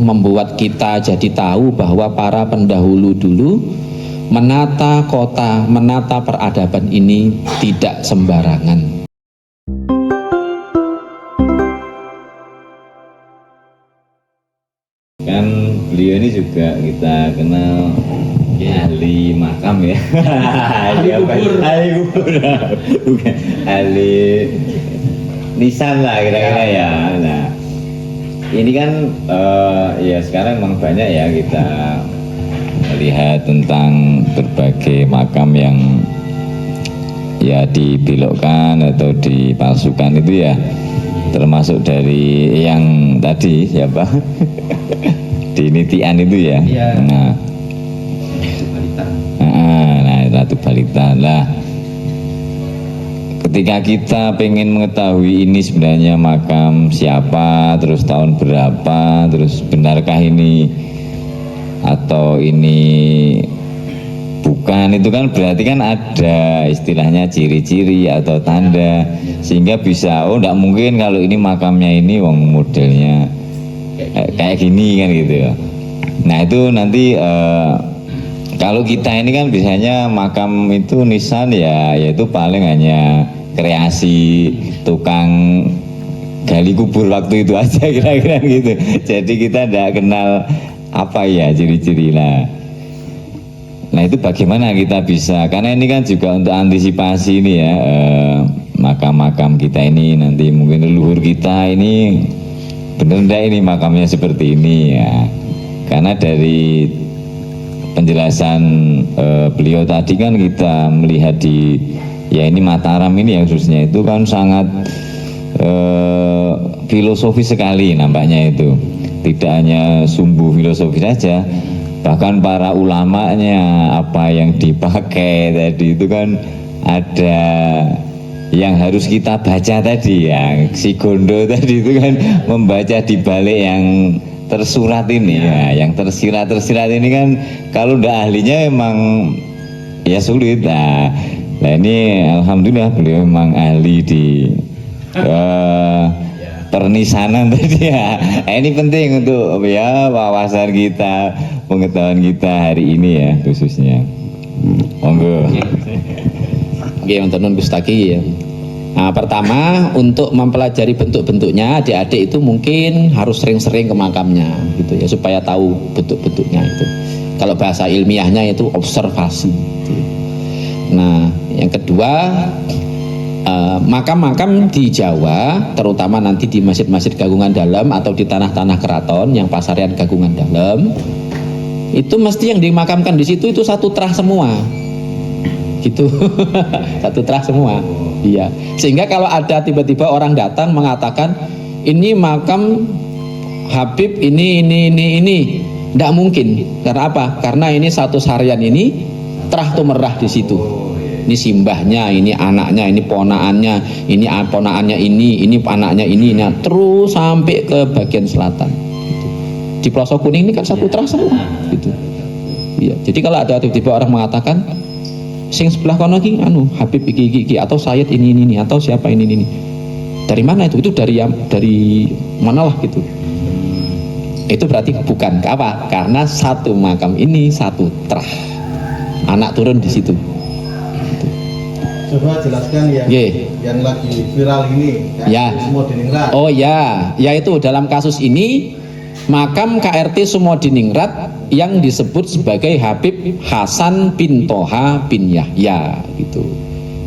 membuat kita jadi tahu bahwa para pendahulu dulu menata kota, menata peradaban ini tidak sembarangan. Kan beliau ini juga kita kenal ahli makam ya. Ahli kubur. Ahli kubur. Bukan ahli nisan lah kira-kira ya. Nah, ini kan ya sekarang memang banyak ya kita melihat tentang berbagai makam yang ya dibelokkan atau dipalsukan itu ya, termasuk dari yang tadi siapa di Nitian itu ya. Nah, Ratu Balita lah. Ketika kita pengen mengetahui ini sebenarnya makam siapa, terus tahun berapa, terus benarkah ini atau ini bukan, itu kan berarti kan ada istilahnya ciri-ciri atau tanda sehingga bisa, oh enggak mungkin kalau ini makamnya ini wong modelnya kayak gini kan gitu ya. Nah itu nanti kalau kita ini kan biasanya makam itu nisan ya, yaitu paling hanya kreasi tukang gali kubur waktu itu aja kira-kira gitu. Jadi kita tidak kenal apa ya ciri-ciri lah. Nah itu bagaimana kita bisa, karena ini kan juga untuk antisipasi ini ya, makam-makam kita ini nanti mungkin leluhur kita ini benar enggak ini makamnya seperti ini ya. Karena dari penjelasan beliau tadi kan kita melihat di ya ini Mataram ini yang khususnya itu kan sangat filosofis sekali nampaknya itu. Tidak hanya sumbu filosofis saja, bahkan para ulamanya apa yang dipakai tadi itu kan ada yang harus kita baca tadi ya. Si Gondo tadi itu kan membaca di balik yang tersurat ini ya, yang tersirat ini kan kalau udah ahlinya emang ya sulit. Nah ini alhamdulillah beliau memang ahli di pernisanan tadi ya. Ini penting untuk ya wawasan kita, pengetahuan kita hari ini ya khususnya. Monggo. Oke, untuk Nun Gustaki ya. Nah, pertama untuk mempelajari bentuk-bentuknya, adik-adik itu mungkin harus sering-sering ke makamnya gitu ya, supaya tahu bentuk-bentuknya itu. Kalau bahasa ilmiahnya itu observasi gitu. Nah yang kedua, makam-makam di Jawa, terutama nanti di masjid-masjid Gagungan Dalam atau di tanah-tanah keraton yang pasarian Gagungan Dalam, itu mesti yang dimakamkan di situ itu satu terah semua gitu. Satu terah semua. Iya, sehingga kalau ada tiba-tiba orang datang mengatakan ini makam Habib ini, tidak mungkin. Karena apa? Karena ini satu harian ini terah tumerah di situ. Ini simbahnya, ini anaknya, ini ponaannya, ini ponaannya ini anaknya ini, nah, terus sampai ke bagian selatan. Gitu. Di Pelosok Kuning ini kan satu terah semua. Gitu. Iya. Jadi kalau ada tiba-tiba orang mengatakan sing sebelah kono ki Habib iki atau Sayyid ini atau siapa ini. Dari mana itu? Itu dari mana lah gitu. Itu berarti bukan apa? Karena satu makam ini satu terah. Anak turun di situ. Gitu. Coba jelaskan yang lagi viral ini ya. Sumodiningrat. Oh ya, yaitu dalam kasus ini makam KRT Sumodiningrat yang disebut sebagai Habib Hasan bin Toha bin Yahya gitu.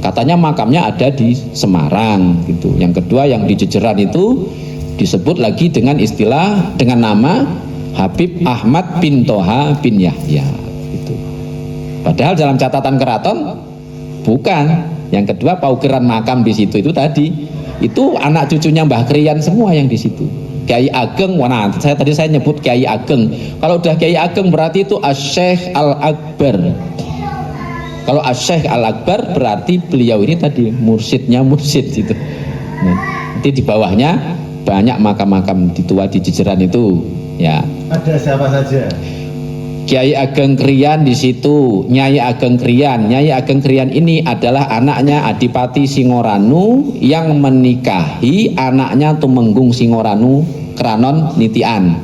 Katanya makamnya ada di Semarang gitu. Yang kedua yang di Jejeran itu disebut lagi dengan istilah dengan nama Habib Ahmad bin Toha bin Yahya gitu. Padahal dalam catatan keraton bukan. Yang kedua paugeran makam di situ itu tadi itu anak cucunya Mbah Kriyan semua yang di situ. Kiai Ageng, nah tadi saya nyebut Kiai Ageng. Kalau udah Kiai Ageng berarti itu Asy-Syaikh Al-Akbar. Kalau Asy-Syaikh Al-Akbar berarti beliau ini tadi mursyidnya mursyid gitu. Nah, nanti di bawahnya banyak makam-makam tua di Jejeran itu. Ya. Ada siapa saja? Kiai Ageng Kriyan di situ, Nyai Ageng Kriyan. Nyai Ageng Kriyan ini adalah anaknya Adipati Singoranu yang menikahi anaknya Tumenggung Singoranu Kranon Nitian.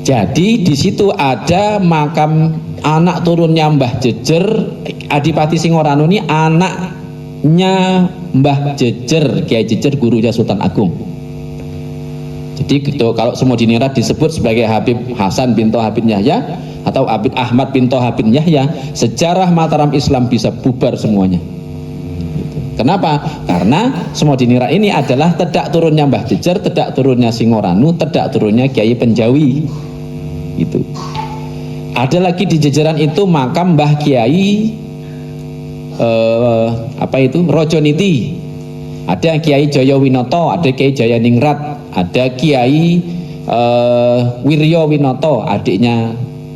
Jadi di situ ada makam anak turunnya Mbah Jejer, Adipati Singorano ini anaknya Mbah Jejer, Kiai Jejer gurunya Sultan Agung. Jadi gitu, kalau Semodiningrat disebut sebagai Habib Hasan binto Habib Yahya atau Habib Ahmad binto Habib Yahya, sejarah Mataram Islam bisa bubar semuanya. Kenapa? Karena Semodiningrat ini adalah tedak turunnya Mbah Jejer, tedak turunnya Singorano, tedak turunnya Kiai Penjawi. Itu. Ada lagi di jajaran itu makam Mbah Kiai Rojoniti. Ada Kiai Jaya Winoto, ada Kiai Jaya Ningrat, ada Kiai Wiryo Winoto, adiknya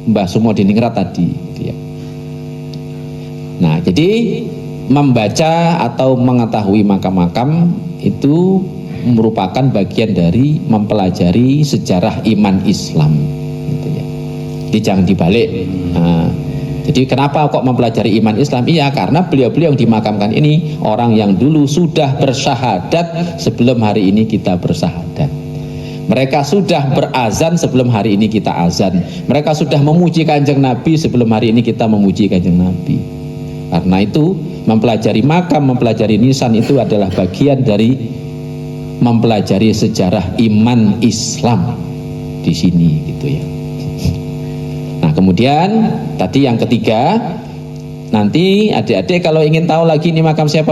Mbah Sumodiningrat tadi. Nah, jadi membaca atau mengetahui makam-makam itu merupakan bagian dari mempelajari sejarah iman Islam. Gitu ya. Jadi jangan dibalik. Nah, jadi kenapa kok mempelajari iman Islam? Iya, karena beliau-beliau yang dimakamkan ini orang yang dulu sudah bersyahadat sebelum hari ini kita bersyahadat. Mereka sudah berazan sebelum hari ini kita azan. Mereka sudah memuji Kanjeng Nabi sebelum hari ini kita memuji Kanjeng Nabi. Karena itu mempelajari makam, mempelajari nisan itu adalah bagian dari mempelajari sejarah iman Islam di sini, gitu ya. Nah, kemudian tadi yang ketiga, nanti adik-adik kalau ingin tahu lagi ini makam siapa,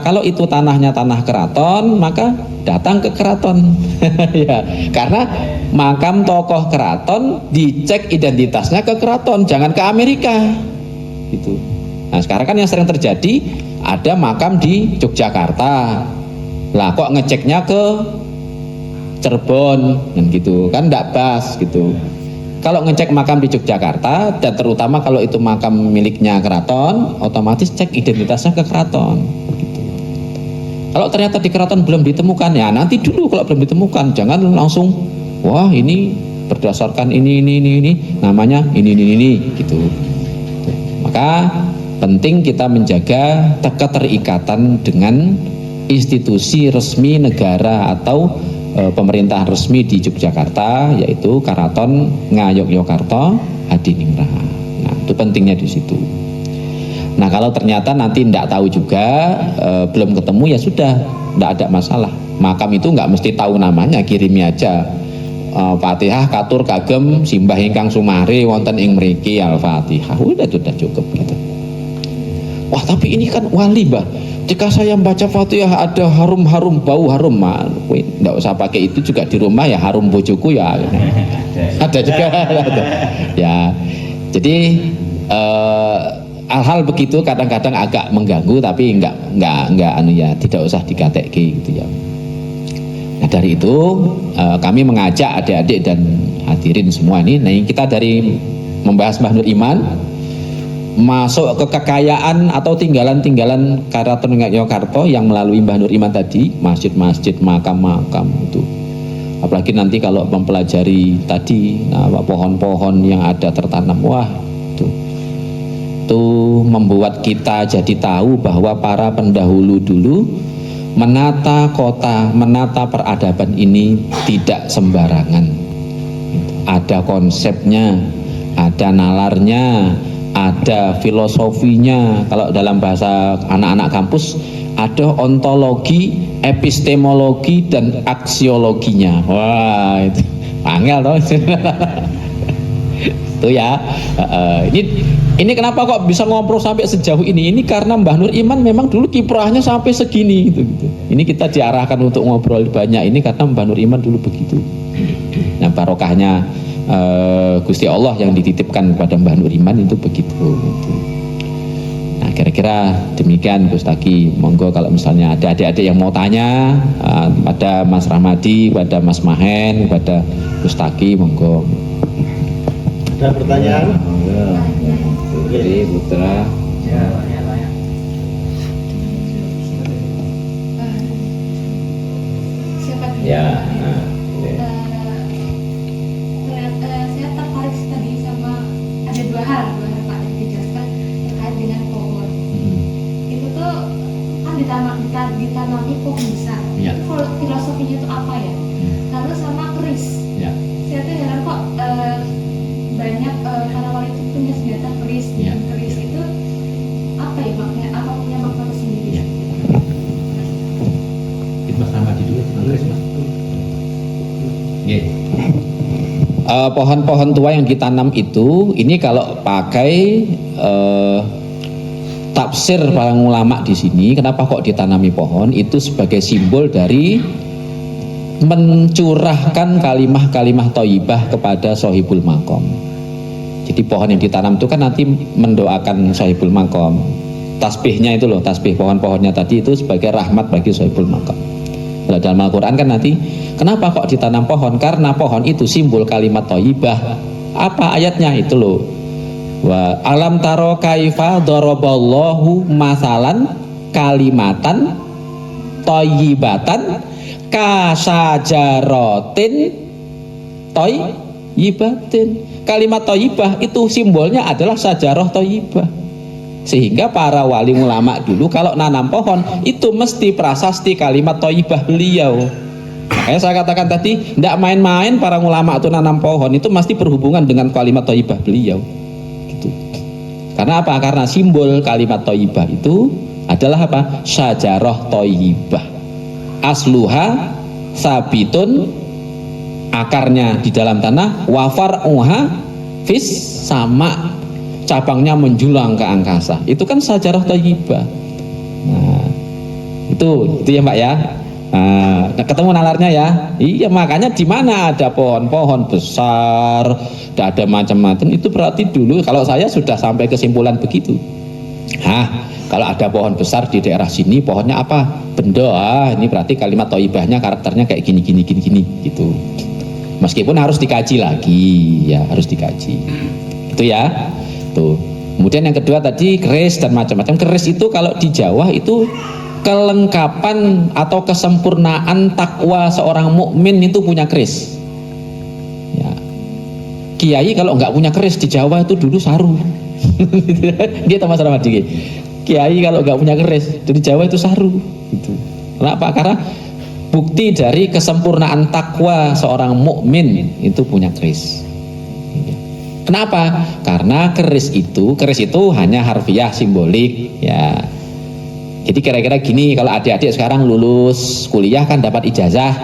kalau itu tanahnya tanah keraton, maka datang ke keraton. Ya, karena makam tokoh keraton dicek identitasnya ke keraton, jangan ke Amerika. Gitu. Nah, sekarang kan yang sering terjadi ada makam di Yogyakarta. Lah kok ngeceknya ke Cirebon dan gitu. Kan enggak pas gitu. Kalau ngecek makam di Yogyakarta dan terutama kalau itu makam miliknya keraton, otomatis cek identitasnya ke keraton. Begitu. Kalau ternyata di keraton belum ditemukan, ya nanti dulu kalau belum ditemukan, jangan langsung wah ini berdasarkan ini namanya ini gitu. Maka penting kita menjaga keterikatan dengan institusi resmi negara atau pemerintahan resmi di Yogyakarta, yaitu Karaton Ngayogyakarta Hadiningrat. Nah, itu pentingnya di situ. Nah, kalau ternyata nanti tidak tahu juga, belum ketemu, ya sudah, tidak ada masalah. Makam itu nggak mesti tahu namanya, kirimi aja. Fatihah katur kagem simbah ingkang sumare wonten ing mriki Al-Fatihah. Udah cukup gitu. Wah, tapi ini kan wali, Mbah. Jika saya membaca Fatihah ada harum-harum, bau harum, nggak usah pakai itu juga di rumah ya, harum bojoku ya. Ada juga. Ya, jadi hal-hal begitu kadang-kadang agak mengganggu, tapi enggak anu ya, tidak usah dikatekke gitu ya. Nah, dari itu kami mengajak adik-adik dan hadirin semua ini. Nah, kita dari membahas Mbah Nur Iman masuk ke kekayaan atau tinggalan-tinggalan Karaton Ngayogyakarta yang melalui Mbah Nur Iman tadi, masjid-masjid, makam-makam itu. Apalagi nanti kalau mempelajari tadi pohon-pohon yang ada tertanam, wah itu membuat kita jadi tahu bahwa para pendahulu dulu menata kota, menata peradaban ini tidak sembarangan. Ada konsepnya, ada nalarnya, ada filosofinya. Kalau dalam bahasa anak-anak kampus ada ontologi, epistemologi dan aksiologinya. Wah, itu angel toh. Itu ya. Ini kenapa kok bisa ngobrol sampai sejauh ini? Ini karena Mbah Nur Iman memang dulu kiprahnya sampai segini gitu. Ini kita diarahkan untuk ngobrol banyak ini karena Mbah Nur Iman dulu begitu. Nah, barokahnya Gusti Allah yang dititipkan kepada Mbah Nur Iman itu begitu. Nah, kira-kira demikian Gus Taki. Monggo kalau misalnya ada adik-adik yang mau tanya pada Mas Rahmadi, pada Mas Mahen, pada Gus Taki, monggo. Ada pertanyaan? Putri Putra. Ya. Saya tertarik tadi sama ada dua hal Pak yang dijelaskan terkait dengan pohon. Itu tuh kan ditanami pohon besar. Ya. Filosofinya itu apa ya? Lalu sama keris. Ya. saya tuh heran kok banyak para wali itu punya senjata keris. Ya. Keris itu apa ya maknanya? Apa punya makna tersendiri? Ya. Mas Ramadi dulu, Mas. Pohon-pohon tua yang ditanam itu, ini kalau pakai tafsir para ulama di sini, kenapa kok ditanami pohon? Itu sebagai simbol dari mencurahkan kalimah-kalimah thayyibah kepada sahibul maqam. Jadi pohon yang ditanam itu kan nanti mendoakan sahibul maqam. Tasbihnya itu loh, tasbih pohon-pohonnya tadi itu sebagai rahmat bagi sahibul maqam. Kalau dalam Al-Quran kan nanti, kenapa kok ditanam pohon? Karena pohon itu simbol kalimat thayyibah. Apa ayatnya itu loh? Wa alam taro kaifa daraballahu masalan kalimatan thayyibatan kasajaratin thayyibatin. Kalimat thayyibah itu simbolnya adalah sajarah thayyibah. Sehingga para wali ulama dulu kalau nanam pohon itu mesti prasasti kalimat thayyibah beliau. Makanya saya katakan tadi, tidak main-main para ulama itu nanam pohon, itu mesti berhubungan dengan kalimat thayyibah beliau. Gitu. Karena apa? Karena simbol kalimat thayyibah itu adalah apa? Syajarah thayyibah. Asluha sabitun, akarnya di dalam tanah, wa far'uha fis sama, cabangnya menjulang ke angkasa. Itu kan sajarah thayyibah. Nah, itu ya Mbak ya. Nah, ketemu nalarnya ya. Iya, makanya di mana ada pohon-pohon besar, tidak ada macam-macam, itu berarti dulu kalau saya sudah sampai kesimpulan begitu. Kalau ada pohon besar di daerah sini, pohonnya apa? Benda. Ini berarti kalimat thayyibahnya karakternya kayak gini gitu. Meskipun harus dikaji lagi, ya harus dikaji. Itu ya. Tuh. Kemudian yang kedua tadi keris dan macam-macam. Keris itu kalau di Jawa itu kelengkapan atau kesempurnaan takwa seorang mukmin itu punya keris. Ya. Kiai kalau nggak punya keris di Jawa itu dulu saru. Dia Mas Ramadi. Kiai kalau nggak punya keris di Jawa itu saru. Gitu. Kenapa? Karena bukti dari kesempurnaan takwa seorang mukmin itu punya keris. Kenapa? Karena keris itu hanya harfiah, simbolik, ya. Jadi kira-kira gini, kalau adik-adik sekarang lulus kuliah kan dapat ijazah,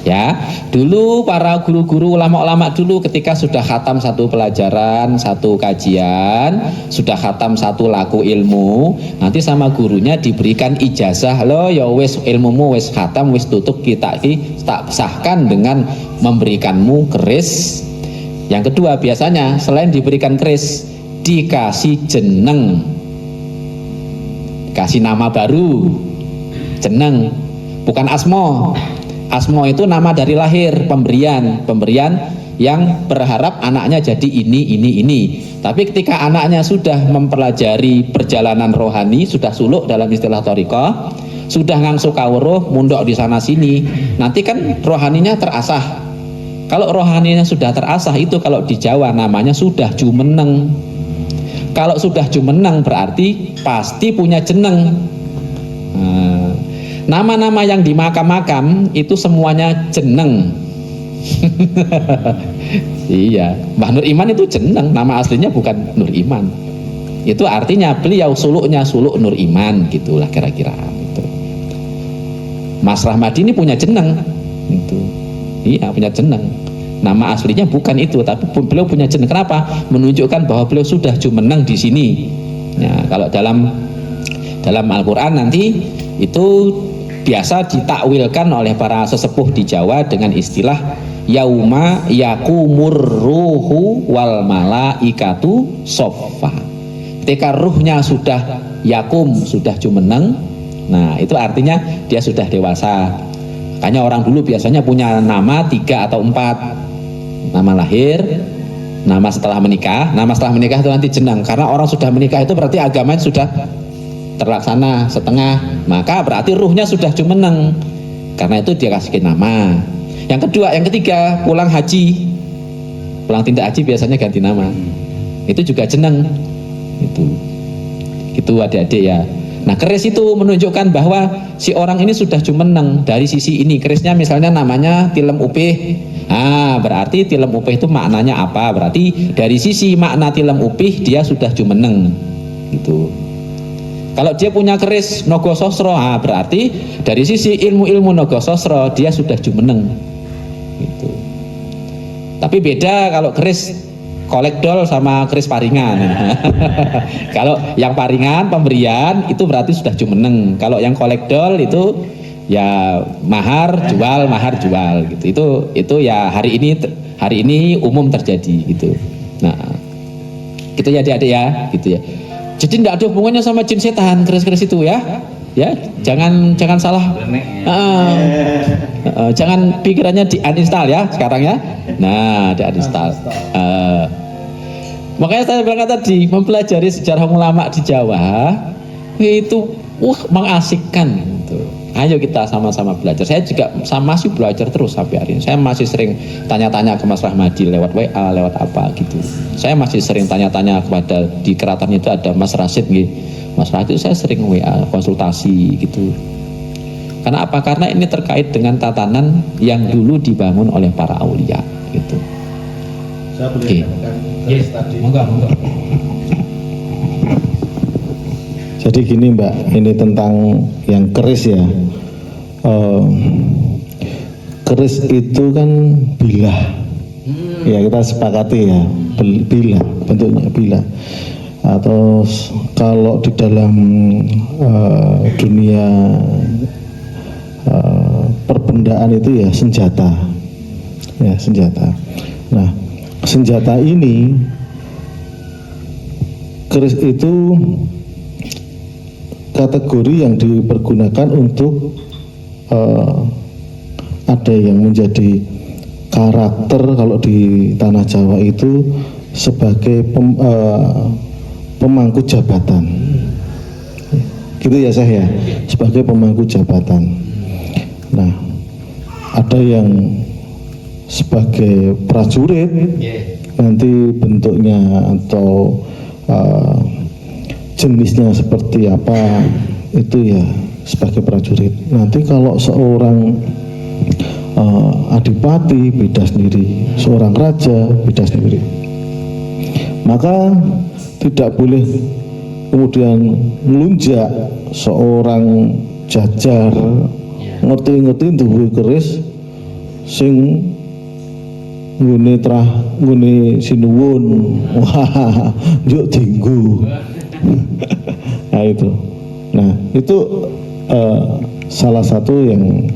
ya. Dulu para guru-guru, ulama-ulama dulu ketika sudah khatam satu pelajaran, satu kajian, sudah khatam satu laku ilmu, nanti sama gurunya diberikan ijazah, lo ya wis ilmumu wis khatam, wis tutup, kita tak sahkan dengan memberikanmu keris. Yang kedua biasanya selain diberikan keris dikasih jeneng, kasih nama baru, jeneng, bukan asmo. Asmo itu nama dari lahir, pemberian yang berharap anaknya jadi ini. Tapi ketika anaknya sudah mempelajari perjalanan rohani, sudah suluk dalam istilah thariqah, sudah ngangsu kawruh, mundok di sana sini, nanti kan rohaninya terasah. Kalau rohaninya sudah terasah itu kalau di Jawa namanya sudah jumeneng. Kalau sudah jumeneng berarti pasti punya jeneng. Nama-nama yang di makam-makam itu semuanya jeneng. Iya, Mbah Nur Iman itu jeneng, nama aslinya bukan Nur Iman. Itu artinya beliau suluknya suluk Nur Iman, gitulah kira-kira. Gitu. Mas Rahmadi ini punya jeneng. Gitu. Iya, punya jeneng. Nama aslinya bukan itu, tapi beliau punya jeneng. Kenapa? Menunjukkan bahwa beliau sudah jumeneng di sini. Ya, kalau dalam Al-Quran nanti itu biasa ditakwilkan oleh para sesepuh di Jawa dengan istilah yauma yakumur ruhu wal malaikatu soffa. Ketika ruhnya sudah yakum, sudah jumeneng, nah itu artinya dia sudah dewasa. Makanya orang dulu biasanya punya nama 3 atau 4, nama lahir, nama setelah menikah. Nama setelah menikah itu nanti jeneng, karena orang sudah menikah itu berarti agamanya sudah terlaksana setengah, maka berarti ruhnya sudah jumeneng, karena itu dia kasih nama. Yang kedua, yang ketiga, pulang haji, pulang tindak haji biasanya ganti nama, itu juga jeneng. Itu adik-adik ya. Nah, keris itu menunjukkan bahwa si orang ini sudah jumeneng dari sisi ini. Kerisnya misalnya namanya Tilem Upih Berarti tilem upih itu maknanya apa? Berarti dari sisi makna tilem upih dia sudah jumeneng gitu. Kalau dia punya keris Naga Sastra, berarti dari sisi ilmu-ilmu Naga Sastra dia sudah jumeneng gitu. Tapi beda kalau keris kolekdol sama keris paringan. Kalau yang paringan pemberian itu berarti sudah jumeneng. Kalau yang kolekdol itu ya mahar jual gitu. Itu ya hari ini umum terjadi gitu. Nah, gitu ya adik-adik ya, gitu ya. Jadi tidak ada hubungannya sama jin setan keris-keris itu ya. Ya, jangan salah. Jangan pikirannya di uninstall ya sekarang ya. Nah, di uninstall. Makanya saya bilang tadi, mempelajari sejarah ulama di Jawa itu mengasikkan gitu. Ayo kita sama-sama belajar. Saya juga masih belajar terus sampai hari ini. Saya masih sering tanya-tanya ke Mas Rahmadi lewat WA, lewat apa gitu. Saya masih sering tanya-tanya kepada di keraton itu ada Mas Rasid gitu. Mas Rasid itu saya sering WA konsultasi gitu. Karena apa? Karena ini terkait dengan tatanan yang dulu dibangun oleh para aulia gitu. Saya boleh katakan keris tadi. Monggo. Jadi gini Mbak, ini tentang yang keris ya. Keris itu kan bilah. Ya kita sepakati ya, bilah, bentuknya bilah. Atau kalau di dalam dunia perbendaan itu ya senjata. Ya, senjata. Nah, senjata ini keris itu kategori yang dipergunakan untuk ada yang menjadi karakter kalau di tanah Jawa itu sebagai pemangku jabatan, gitu ya saya, sebagai pemangku jabatan. Nah, ada yang sebagai prajurit, nanti bentuknya atau jenisnya seperti apa itu ya sebagai prajurit. Nanti kalau seorang adipati beda sendiri, seorang raja beda sendiri. Maka tidak boleh kemudian melunjak seorang jajar ngerti-ngerti duwe keris sing ngune sinuwun, wah yuk dinggu. Nah itu, salah satu yang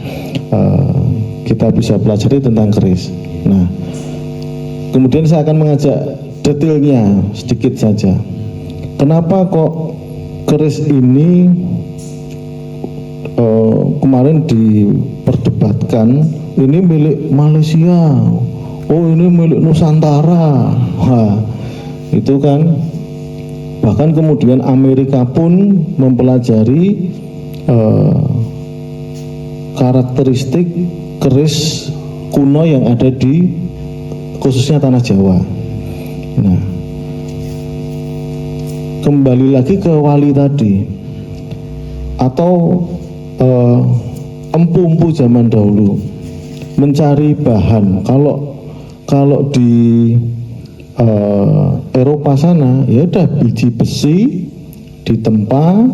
kita bisa pelajari tentang keris. Nah, kemudian saya akan mengajak detailnya sedikit saja. Kenapa kok keris ini kemarin diperdebatkan ini milik Malaysia, ini milik Nusantara. Wah, itu kan bahkan kemudian Amerika pun mempelajari karakteristik keris kuno yang ada di khususnya tanah Jawa. Nah, kembali lagi ke wali tadi atau empu-empu zaman dahulu mencari bahan. Kalau di Eropa sana ya udah biji besi ditempa,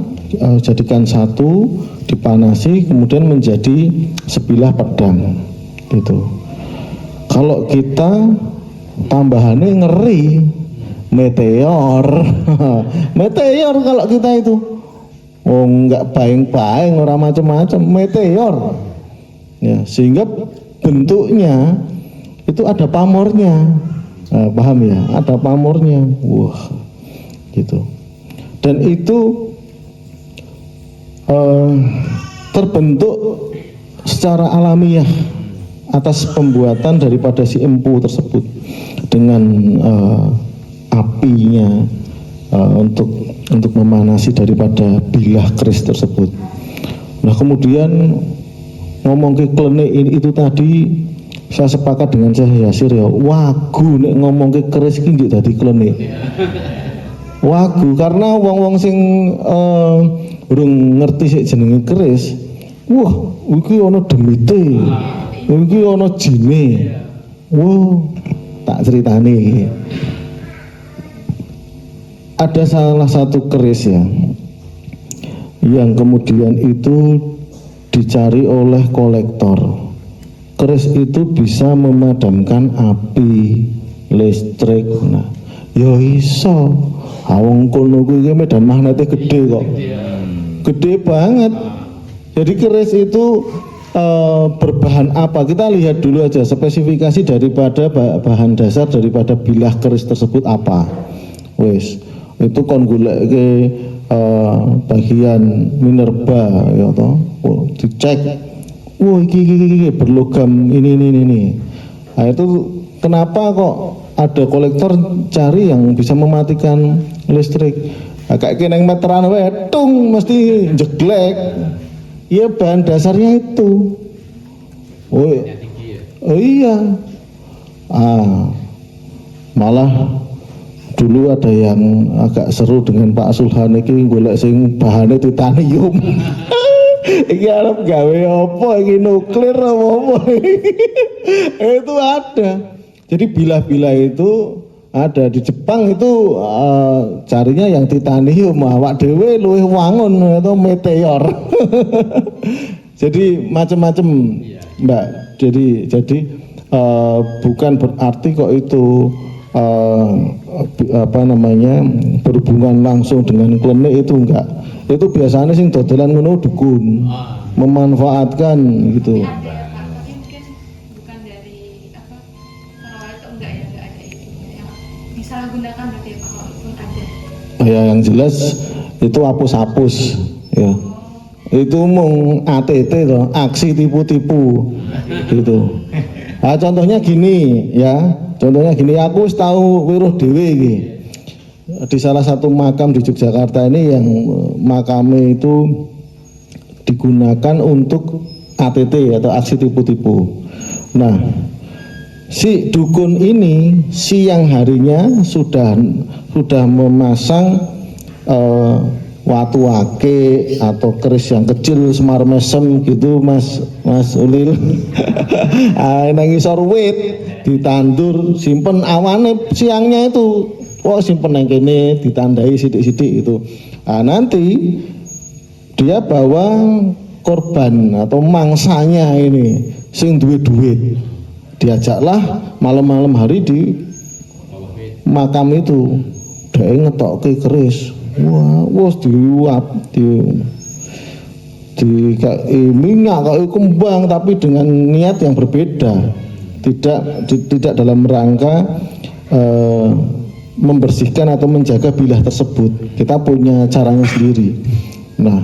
jadikan satu, dipanasi, kemudian menjadi sebilah pedang gitu. Kalau kita tambahannya ngeri, meteor. Meteor kalau kita itu enggak baing-baing, orang macam-macam, meteor ya, sehingga bentuknya itu ada pamornya. Paham ya, ada pamornya. Wah gitu. Dan itu terbentuk secara alamiah atas pembuatan daripada si empu tersebut dengan apinya untuk memanasi daripada bilah keris tersebut. Nah kemudian ngomong ke klenik ini itu tadi saya sepakat dengan Syekh Yasir ya, wagu nek ngomong ke keris iki njuk dadi klenik. Wagu karena wong-wong sing urung ngerti sik jenenge keris. Wah, iki ana demite. Iki ana jine. Wow, tak ceritani. Ada salah satu keris ya, yang kemudian itu dicari oleh kolektor. Keris itu bisa memadamkan api listrik. Nah, ya iso. Awang kono kuwi medan magnetnya gede kok. Gede banget. Jadi keris itu berbahan apa? Kita lihat dulu aja spesifikasi daripada bahan dasar daripada bilah keris tersebut apa. Wes, itu kon goleke bagian minerba ya toh. Oh, dicek. Wah, iki berlogam ini. Nah, itu kenapa kok ada kolektor cari yang bisa mematikan listrik? Nah, kayak kena meteran wetung mesti jeglek. Iya, bahan dasarnya itu. Oh iya. Malah dulu ada yang agak seru dengan Pak Sulhan iki golek sing bahane titanium. Iki arep gawe apa iki nuklir apa? Itu ada. Jadi bilah-bilah itu ada di Jepang itu carinya yang titanium, awak dhewe luwih wangun atau meteor. Jadi macam-macam, Mbak. Jadi bukan berarti kok itu berhubungan langsung dengan klinik, itu enggak. Itu biasanya sing dodolan ngono dukun, memanfaatkan gitu. Ada ya Pak, tapi mungkin bukan dari apa perawat itu enggak ada isunya yang disalahgunakan berarti ya Pak, walaupun ada. Ya yang jelas itu hapus-hapus ya. Itu mung ATT toh, aksi tipu-tipu gitu. Nah, contohnya gini ya, aku wis tahu wiruh dhewe iki. Di salah satu makam di Yogyakarta ini yang makamnya itu digunakan untuk ATT atau aksi tipu-tipu. Nah, si dukun ini siang harinya sudah memasang watu ake atau keris yang kecil semar mesem gitu, Mas Ulil. Nang ngisor wit ditandur, simpen awane siangnya itu. Simpen nang kene ditandai sidik-sidik itu. Nanti dia bawa korban atau mangsanya ini sing duwe duit. Diajaklah malam-malam hari di makam itu. Dia ngetokke keris. Wah, wos diuap di minyak kayak kembang, tapi dengan niat yang berbeda, tidak dalam rangka membersihkan atau menjaga bilah tersebut. Kita punya caranya sendiri. Nah,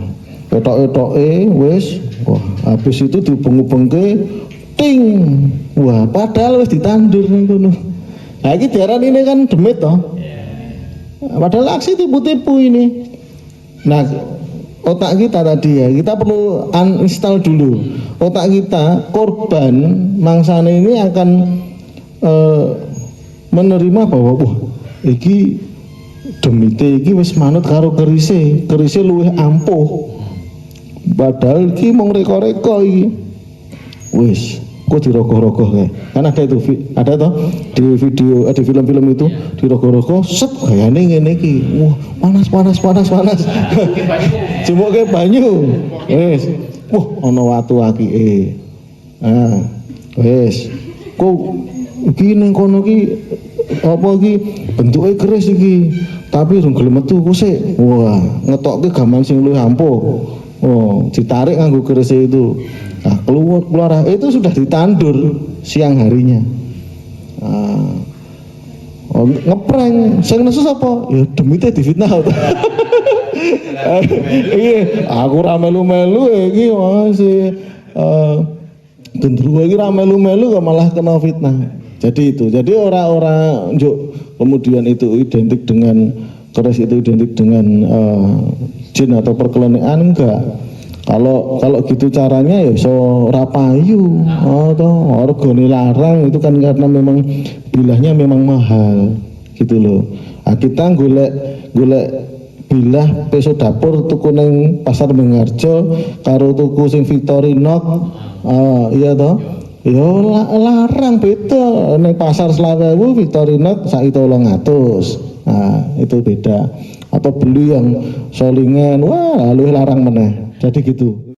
etok-etoke wis, wah, habis itu dibengke ting, wah, padahal wis ditandur ning kono. Nah, iki diarani ini kan demit toh. Padahal aksi tipu-tipu ini. Nah, otak kita tadi ya, kita perlu uninstall dulu. Otak kita, korban mangsane ini akan menerima bahwa wah, iki demite iki wis manut karo kerise luwih ampuh. Padahal iki mung reko-reko iki. Wis, kok dirogoh-rogoh kayak. Kan ada itu, ada toh di video, di film-film itu dirogoh-rogoh, set kayane ngene iki. Wah, panas. Jemuk ke banyu. Wis. Wah, ana watu akike. Wis. Kok iki ning kono iki apa iki bentuke keris iki, tapi rung gelem metu kok sik. Wah, ngetokke gaman sing luwih ampuh. Oh, ditarik nganggo keris itu. Nah, keluar itu sudah ditandur siang harinya. Ngeprank, sing nesu sapa? Ya demite difitnah. Iya, aku ra melu-melu iki masih gendruwo iki ra melu-melu kok malah kena fitnah. Jadi orang-orang kemudian itu identik dengan keris, itu identik dengan jin atau perkelenian, enggak. Kalau gitu caranya ya so rapayu atau orgone larang, itu kan karena memang bilahnya memang mahal gitu loh. Nah, kita golek bilah peso dapur tuku ning pasar Mengarjo karo tuku sing Victorinox, iya toh Yo larang beda ning pasar 20.000 Victorinox sak 300. Nah, itu beda. Atau beli yang solingan, wah lu larang meneh. Jadi gitu.